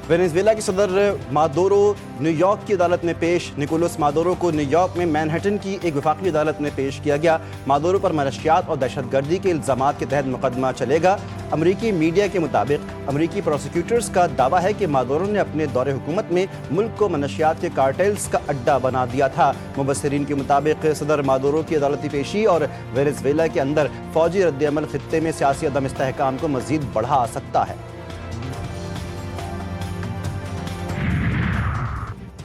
Venezuela के सदर Maduro New York की अदालत में पेश। निकोलस मादुरो को न्यूयॉर्क में मैनहट्टन की एक वफाकी अदालत में पेश किया गया। मादुरो पर मनशियात और दहशतगर्दी के इल्ज़ामात के तहत मुकदमा चलेगा। अमरीकी मीडिया के मुताबिक अमरीकी प्रोसिक्यूटर्स का दावा है कि मादुरो ने अपने दौरे हुकूमत में मुल्क को मनशियात के कार्टेल्स का अड्डा बना दिया था। मुबस्सिरीन के मुताबिक सदर मादुरो की अदालती पेशी और वेनेजुएला के अंदर फौजी रद्द-ए-अमल खित्ते में सियासी अदम इस्तेहकाम को मज़ीद बढ़ा सकता है।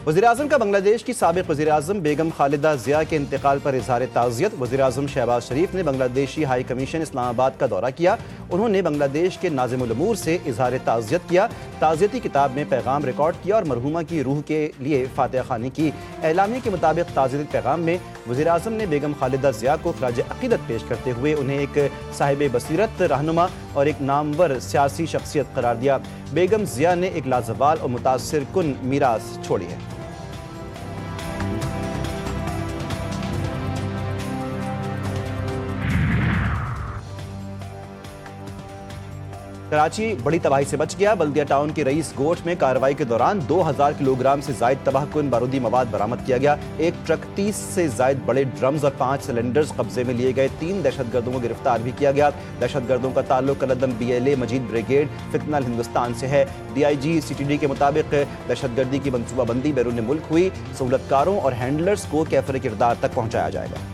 वज़ीर-ए-आज़म का बांग्लादेश की साबिक़ वज़ीर-ए-आज़म बेगम खालिदा ज़िया के इंतकाल पर इज़हार ताज़ियत। वज़ीर-ए-आज़म शहबाज शरीफ ने बांग्लादेशी हाई कमीशन इस्लामाबाद का दौरा किया। उन्होंने बांग्लादेश के नाज़िमुल उमूर से इज़हार ताज़ियत किया। ताज़ियती किताब में पैगाम रिकॉर्ड किया और मरहूमा की रूह के लिए फातिहा ख़्वानी की। एलामिया के मुताबिक ताज़ियती पैगाम में वज़ीर-ए-आज़म ने बेगम खालिदा ज़िया को ख़राज अक़ीदत पेश करते हुए उन्हें एक साहिब बसीरत रहनुमा और एक नामवर सियासी शख्सियत करार दिया। बेगम ज़िया ने एक लाज़वाल और मुतासिर कुन मीरास छोड़ी है। कराची बड़ी तबाही से बच गया। बल्दिया टाउन के रईस गोठ में कार्रवाई के दौरान 2000 किलोग्राम से जायद तबाहकुन बारूदी मवाद बरामद किया गया। एक ट्रक 30 से जायद बड़े ड्रम्स और 5 सिलेंडर्स कब्जे में लिए गए। 3 दहशतगर्दों को गिरफ्तार भी किया गया। दहशतगर्दों का ताल्लुक कलदम BLA मजीद ब्रिगेड फितनल हिंदुस्तान से है। DIG CTD के मुताबिक दहशतगर्दी की मनसूबाबंदी बैरून मुल्क हुई। सहूलतकारों और हैंडलर्स को कैफर किरदार तक पहुँचाया जाएगा।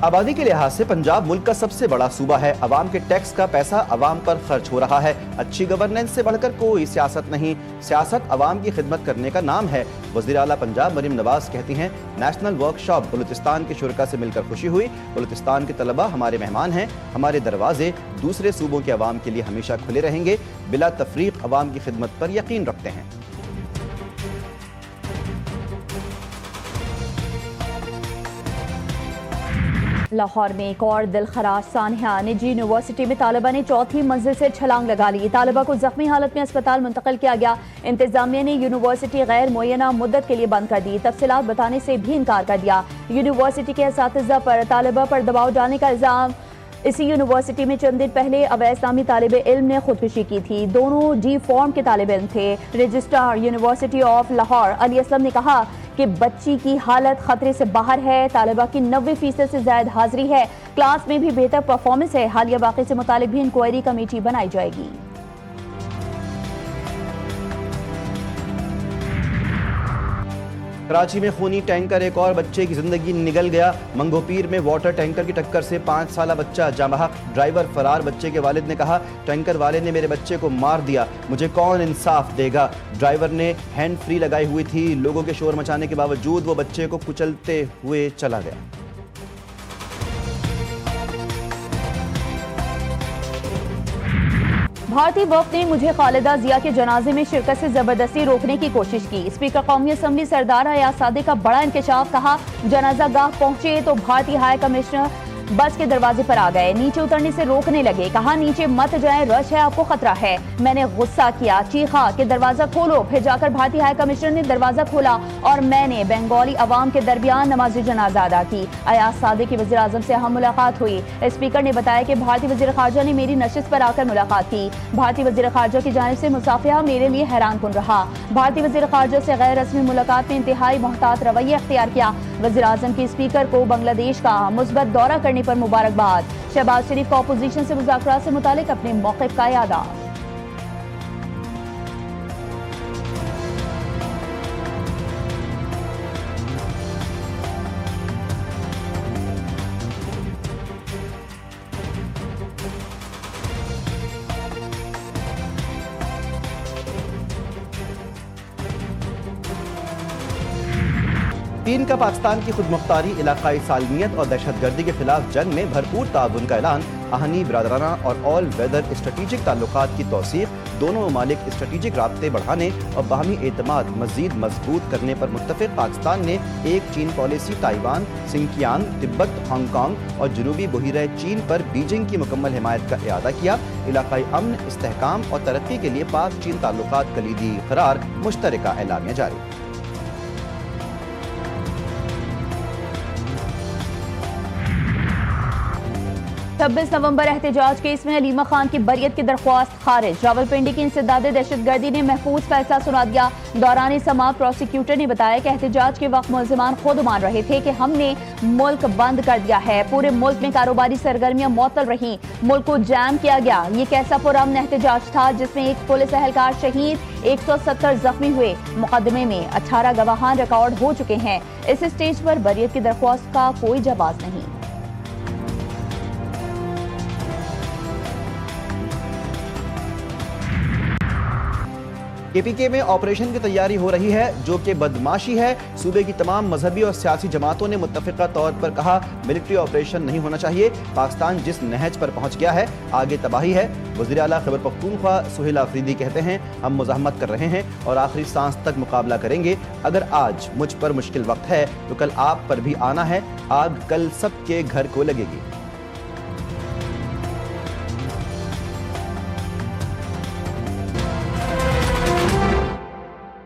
आबादी के लिहाज से पंजाब मुल्क का सबसे बड़ा सूबा है। अवाम के टैक्स का पैसा अवाम पर खर्च हो रहा है। अच्छी गवर्नेंस से बढ़कर कोई सियासत नहीं। सियासत अवाम की खिदमत करने का नाम है। वज़ीर आला पंजाब मरीम नवाज कहती हैं, नेशनल वर्कशॉप बलूचिस्तान के शुरका से मिलकर खुशी हुई। बलूचिस्तान के तलबा हमारे मेहमान हैं। हमारे दरवाजे दूसरे सूबों के अवाम के लिए हमेशा खुले रहेंगे। बिला तफरीक अवाम की खिदमत पर यकीन रखते हैं। लाहौर में एक और दिलखराश सानहा। निजी यूनिवर्सिटी में तालिबा ने 4थी मंजिल से छलांग लगा ली। तालिबा को जख्मी हालत में अस्पताल मुंतकिल किया गया। इंतजामिया ने यूनिवर्सिटी गैर मुय्यना मुद्दत के लिए बंद कर दी। तफसीलात बताने से भी इनकार कर दिया। यूनिवर्सिटी के असातिज़ा पर तालिबा पर दबाव डालने का इल्जाम। इसी यूनिवर्सिटी में चंद दिन पहले अवैस नामी तालिब इल्म ने खुदकुशी की थी। दोनों D फॉर्म के तालिब इल्म थे। Registrar university of Lahore Ali Aslam ने कहा कि बच्ची की हालत खतरे से बाहर है। तालिबा की 90% से ज्यादा हाजिरी है। क्लास में भी बेहतर परफॉर्मेंस है। हालिया वाक़े से मुतालिक भी इंक्वायरी कमेटी बनाई जाएगी। कराची में खूनी टैंकर, एक और बच्चे की जिंदगी निगल गया। मंगोपीर में वाटर टैंकर की टक्कर से 5 साला बच्चा जामहक, ड्राइवर फरार। बच्चे के वालिद ने कहा, टैंकर वाले ने मेरे बच्चे को मार दिया, मुझे कौन इंसाफ देगा। ड्राइवर ने हैंड फ्री लगाई हुई थी। लोगों के शोर मचाने के बावजूद वो बच्चे को कुचलते हुए चला गया। भारतीय वफ़द ने मुझे खालिदा ज़िया के जनाजे में शिरकत से जबरदस्ती रोकने की कोशिश की। स्पीकर कौमी असम्बली सरदार अयाज सादिक का बड़ा इंकशाफ। कहा, जनाजा गाह पहुंचे तो भारतीय हाई कमिश्नर बस के दरवाजे पर आ गए, नीचे उतरने से रोकने लगे। कहा, नीचे मत जाएं, रश है, आपको खतरा है। मैंने गुस्सा किया, चीखा कि दरवाजा खोलो। फिर जाकर भारतीय हाई कमिश्नर ने दरवाजा खोला और मैंने बंगाली अवाम के दरमियान नमाज जनाजा अदा की। अयाज सादिक की वज़ीर आज़म से अहम मुलाकात हुई। स्पीकर ने बताया कि भारतीय वज़ीर ख़ारजा ने मेरी नशिस्त पर आकर मुलाकात की। भारतीय वज़ीर ख़ारजा की जानिब से मुसाफिहा मेरे लिए हैरान कुन रहा। भारतीय वज़ीर ख़ारजा से गैर रस्मी मुलाकात में इंतहाई मोहतात रवैया अख्तियार किया। वज़ीर आज़म की स्पीकर को बांग्लादेश का मुस्बत दौरा करने पर मुबारकबाद। शहबाज शरीफ का अपोजिशन से मुज़ाकरात से मुतालिक अपने मौक़िफ़ का इआदा। चीन का पाकिस्तान की खुद मुख्तारी, इलाकाई सालमियत और दहशतगर्दी के खिलाफ जंग में भरपूर ताउन का ऐलान। आहनी, बिरादराना और ऑल वेदर स्ट्रेटेजिक ताल्लुकात की तौसीक़। दोनों ममालिक स्ट्रेटेजिक राब्ते बढ़ाने और बाहमी एतमाद मज़ीद मजबूत करने पर मुत्तफ़िक़। पाकिस्तान ने एक चीन policy Taiwan, Sinkiang, Tibet, Hong Kong और जनूबी बहिरा चीन पर बीजिंग की मुकम्मल हिमायत का इआदा किया। इलाकाई अमन, इस्तेहकाम और तरक्की के लिए पाक चीन ताल्लुकात कलीदी करार। मुश्तरका एलानिया जारी। 26 नवंबर एहतजाज केस में अलीमा खान की बरियत की दरख्वास्त खारिज। रावलपिंडी की इंसदाद दहशतगर्दी ने महफूज फैसला सुना दिया। दौरान समाअत प्रोसिक्यूटर ने बताया कि एहतजाज के वक्त मुलजिमान खुद मान रहे थे कि हमने मुल्क बंद कर दिया है। पूरे मुल्क में कारोबारी सरगर्मियां मुअत्तल रहीं, मुल्क को जैम किया गया। ये कैसा पुरअमन एहतजाज था जिसमें एक पुलिस एहलकार शहीद, 170 जख्मी हुए। मुकदमे में 18 गवाहान रिकॉर्ड हो चुके हैं। इस स्टेज पर बरियत की दरख्वास्त का कोई जवाब नहीं। केपीके में ऑपरेशन की तैयारी हो रही है जो कि बदमाशी है। सूबे की तमाम मजहबी और सियासी जमातों ने मुत्तफिका तौर पर कहा मिलिट्री ऑपरेशन नहीं होना चाहिए। पाकिस्तान जिस नहज पर पहुंच गया है आगे तबाही है। वज़ीर आला खैबर पख्तूनख्वा सुहेल आफरीदी कहते हैं हम मुज़ाहमत कर रहे हैं और आखिरी सांस तक मुकाबला करेंगे। अगर आज मुझ पर मुश्किल वक्त है तो कल आप पर भी आना है। आग कल सबके घर को लगेगी।